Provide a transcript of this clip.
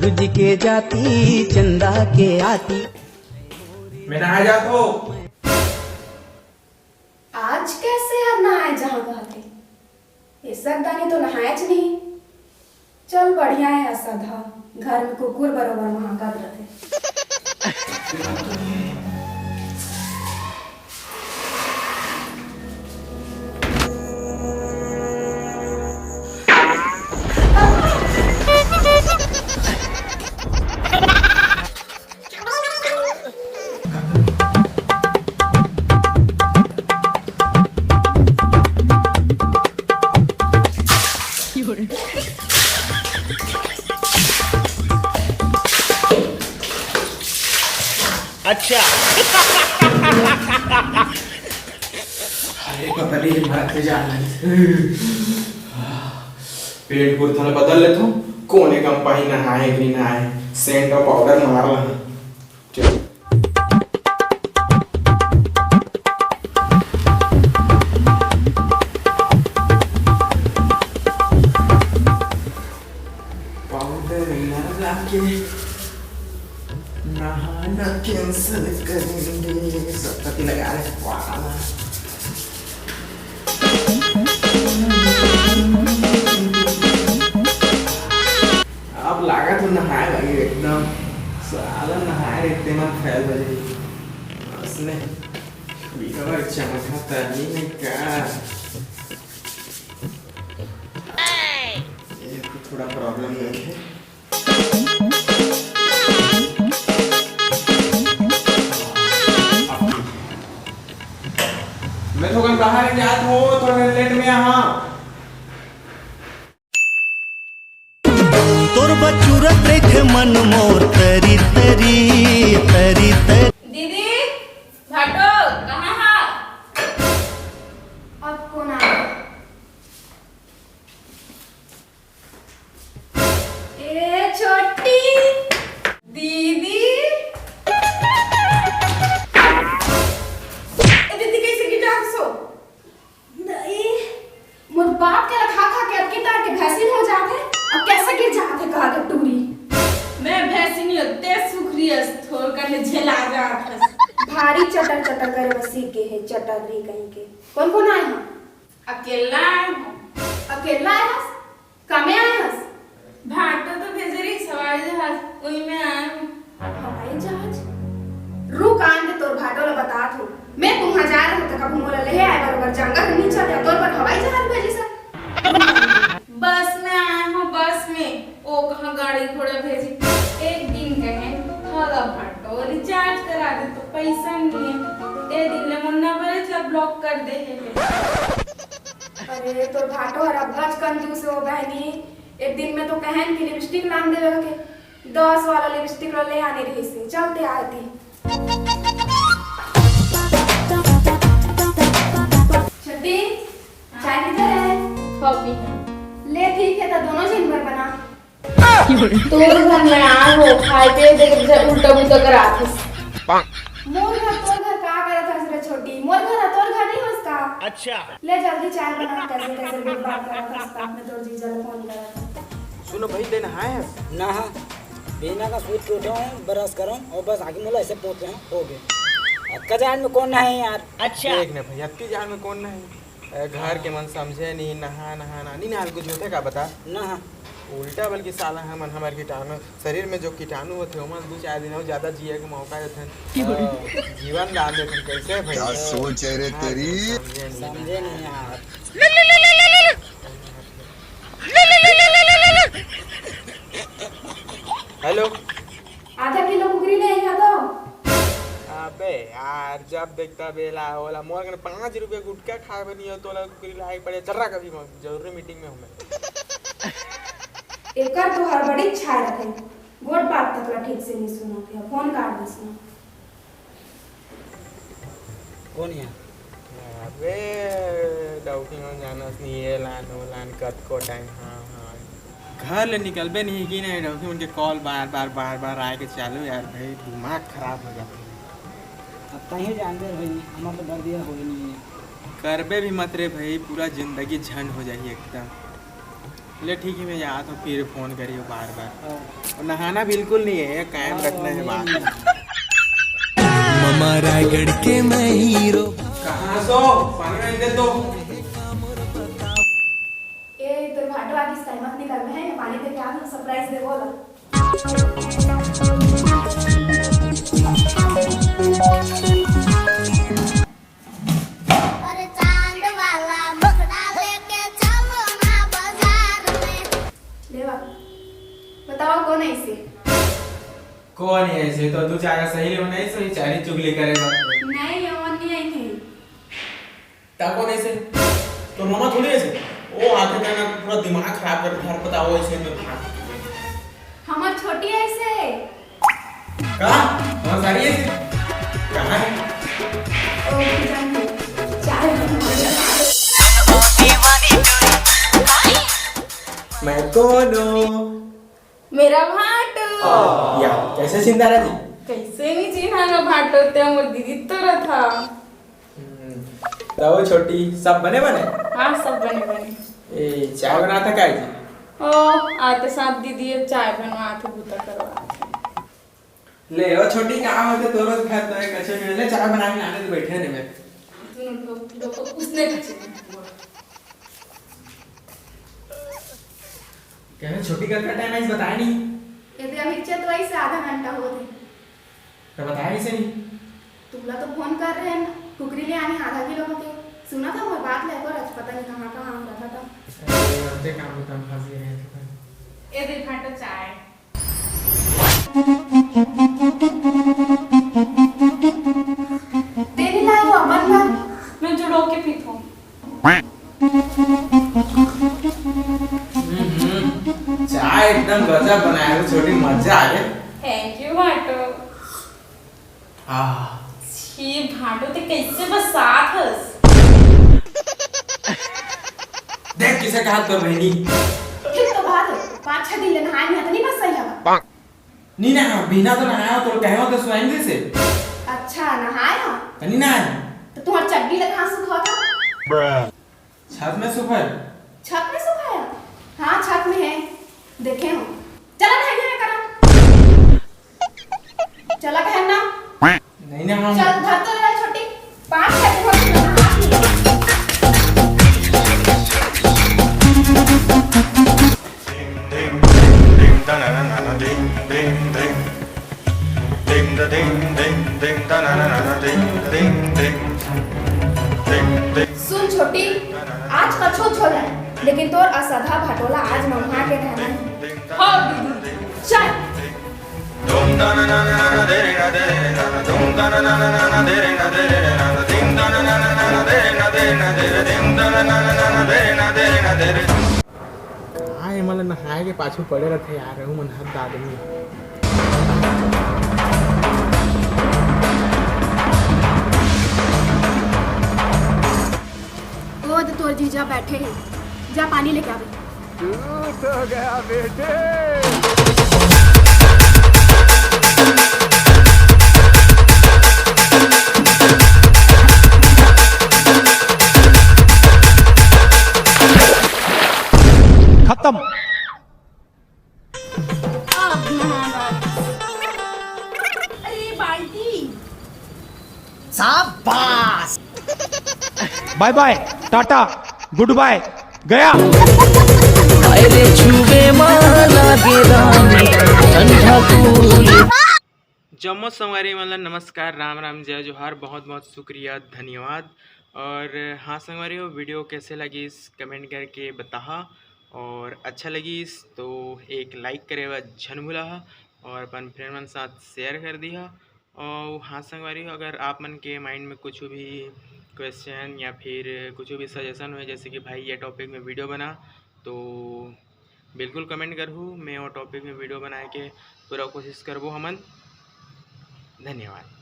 सूरज के जाती चंदा के आती। मैं नहा जात हो। आज कैसे यार नहाए जहाँ कहते ये सकदानी तो नहाएच नहीं। चल बढ़िया है असधा घर में कुकुर बरोबर महाकात रहते। अच्छा अरे पता नहीं मार के जाना पेट पूरा थोड़ा बदल लेता हूँ। कोने कंपानी नहाए कि नहीं नहाए सेंट और पाउडर मार ला। चल पाउडर लगा के नहाना कैंसिल करेंगे। सब पति लगा रहे वाह। अब लगा तो नहाए लगे एकदम साला नहाए रहते मन फैल बजे उसने बिगड़ चमका तनी ने का ये तो थोड़ा प्रॉब्लम है। मैं तो कल बाहर जात हूँ थोड़ा लेट में यहाँ। तोर बचूरत देखे मन मोर तरी तरी तरी तरी। दीदी भाटो कहाँ है? अब कौन आया? ए छोटी दीदी बाप के खा खा के अब कितार के भैंसिन हो जाते। अब कैसे गिर जाते कहा के टूरी। मैं भैंसी नहीं होते सुखरियस थोड़ कर ले झेला जात। भारी चटर चटर करे बसी के है चटर भी कहीं के। कौन कौन आए हैं? अकेला अकेला आए हस? कमे आए हस? भाटो तो भेजे रही सवारी जहाज वही में आया हूँ। हवाई जहाज रुक आंदे तोर भाटो ला बतात हूँ। मैं तुम हजार हो तक अब मोला ले आए बरोबर जंगल नहीं चले तोर पर हवाई जहाज भेजी सर। बस में आया हूँ बस में ओ कहाँ गाड़ी घोड़ा भेजी। एक दिन कहे हला भाटो रिचार्ज करा दे तो पैसा नहीं है। ए दिन ले मुन्ना बोले चल ब्लॉक कर दे है। अरे तोर भाटो और अब्बाज कंजूस हो बहनी। एक दिन में तो कहन की लिपस्टिक लान दे के 10 वाला लिपस्टिक ले आने रही से चलते आती। छुट्टी चाय किधर है? कॉफी है ले ठीक है तो दोनों जन भर बना। तो घर में आ हो खाए पे देख उल्टा उल्टा करा थे। मोर घर तोर घर का करत हस रे छोटी। मोर घर तोर घर नहीं हस का? अच्छा ले जल्दी चाय बना। कैसे कैसे गुड बात करत हस का में तोर जीजा ने फोन करा। सुनो भाई ले नहाए हैं ना हाँ बिना का सूट के उठा हूँ ब्रश करूँ और बस आगे मोला ऐसे पहुँच रहे हैं हो गए। कजान में कौन है यार? अच्छा देख ना भाई अत्ती जान में कौन नहीं घर के मन समझे नहीं नहा नहा ना नहीं नहा कुछ होते का बता ना हाँ उल्टा बल्कि साला हमन हमारे कीटाणु शरीर में जो कीटाणु होते हैं उमन 2-4 दिन और ज्यादा जिए के मौका देते हैं जीवन दान देते हैं। कैसे भाई क्या सोच है रे तेरी? समझे नहीं यार। हेलो आधा किलो कुकरी ले आ दो। अबे यार जब देखता बेला होला मोर के 5 रुपए गुटका खाए बनी हो तो कुकरी लाई पड़े चर्रा कभी जरूरी मीटिंग में हूं मैं। एकर तो हड़बड़ी छाए रखे गोट बात तक ला ठीक से नहीं सुना के फोन काट दे सुना। कौन है? अबे डाउटी में जाना नहीं है लान कट को टाइम। हाँ हाँ घर ले निकलबे नहीं कि नहीं डाउटी उनके कॉल बार आए के चालू यार भाई दिमाग खराब हो जाता है। अब कहीं जानते भाई हमारा तो डर दिया हो ही नहीं है। करबे भी मत रे भाई पूरा जिंदगी झंड हो जाए एकदम। ले ठीक है, मैं यहाँ तो फिर फ़ोन करियो बार बार। और नहाना बिल्कुल नहीं है, कायम रखना है बात। ममा रायगढ़ के मैं हीरो। कहाँ सो पानी में दे दो। ए तोर भाटो आगे टाइम निकल में है, पानी दे के आ सरप्राइज दे बोला। अरे चांद वाला मुखड़ा लेके चलो ना बाजार में। देवा बताओ कौन है इसे? कौन है ऐसे? तो तू चाहे सही ले नहीं सही चाहे चुगली करेगा। नहीं और नहीं आई थी। ता कौन ऐसे? तो मामा थोड़ी ऐसे ओ आते का ना पूरा दिमाग खराब कर घर बताओ ऐसे में भाग। हमार छोटी है इसे। का और सारी ऐसे कहां है? ओ किचन में चाय मैं कौन हूं? मेरा भाटो। या कैसे चिंता रही? कैसे नहीं चिन्हागा भाटो, ते मोर दीदी तरह था। तो छोटी सब बने बने? हाँ सब बने बने। ए चाय बना था काय जी? ओ आते साथ दीदी अब चाय बनवा थे बूता करवा थे। ले ओ छोटी कहां होते तोरो घर तो एक अच्छे मिले चाय बना के आने तो बैठे ने मैं। दोनों लोग उसने कुछ क्या छोटी का टाइम आज बताया नहीं? यदि अभी चल तो ऐसे आधा घंटा हो गए। तो बताया नहीं से नहीं? तुमला तो फोन कर रहे हैं कुकरी ले आने आधा किलो के। सुना था वो बात लेकर आज पता नहीं कहां कहां हम रखा था। अरे अंते काम तो हम फंस गए हैं। ए दे भाटो चाय। तेरी लाओ अमन का। मैं जुड़ो के पीथूं। चाय एकदम गजब बनाया है छोटी, मजा आ गया। Thank you Bhato. हाँ छी भाटो ते कैसे बस साथ हस। देख किसे कहा तो बहनी। फिर तो बात 5-6 दिन ले नहाए नहीं तो नहीं बस सही लगा। नहीं ना बिना तो नहाया तो कहे तो सोएंगे से। अच्छा नहाया नहीं ना तो तुम्हारा चड्डी लगा कहां सूखा था? छत में सुपर। छत में सुखाया? हाँ छत में है, देखे हो। चला नहाइए मैं करा। चला कहन ना। नहीं ना हम चल धर तो ले छोटी 5-6 दिन हो गए नहा ली। सुन छोटी आज कछो छोड़ है लेकिन तोर असधा भटोला आज मंगा के रहना है। हाँ दीदी चल हाँ मतलब नहाए के पाछू पड़े रहते यार हूँ मन हद आदमी। वो तो तोर जीजा बैठे हैं, जा पानी लेके आवे। तो गया बेटे। खत्म। अब नहाना। अरे बाल्टी। शाबाश। Bye bye tata goodbye गया। अरे छुबे माला गिरानी ठंडा फूल। जम्मू संगवारी मतलब नमस्कार राम राम जय जोहार, बहुत बहुत शुक्रिया धन्यवाद। और हाँ संगवारी हो वीडियो कैसे लगी कमेंट करके बता, और अच्छा लगी तो एक लाइक करे वह झन भूला और अपन फ्रेंड मन साथ शेयर कर दिया। और हाँ संगवारी हो अगर आप मन के माइंड में कुछ भी क्वेश्चन या फिर कुछ भी सजेशन हो जैसे कि भाई ये टॉपिक में वीडियो बना तो बिल्कुल कमेंट करूँ, मैं वो टॉपिक में वीडियो बनाए के पूरा कोशिश करबो हमन। धन्यवाद।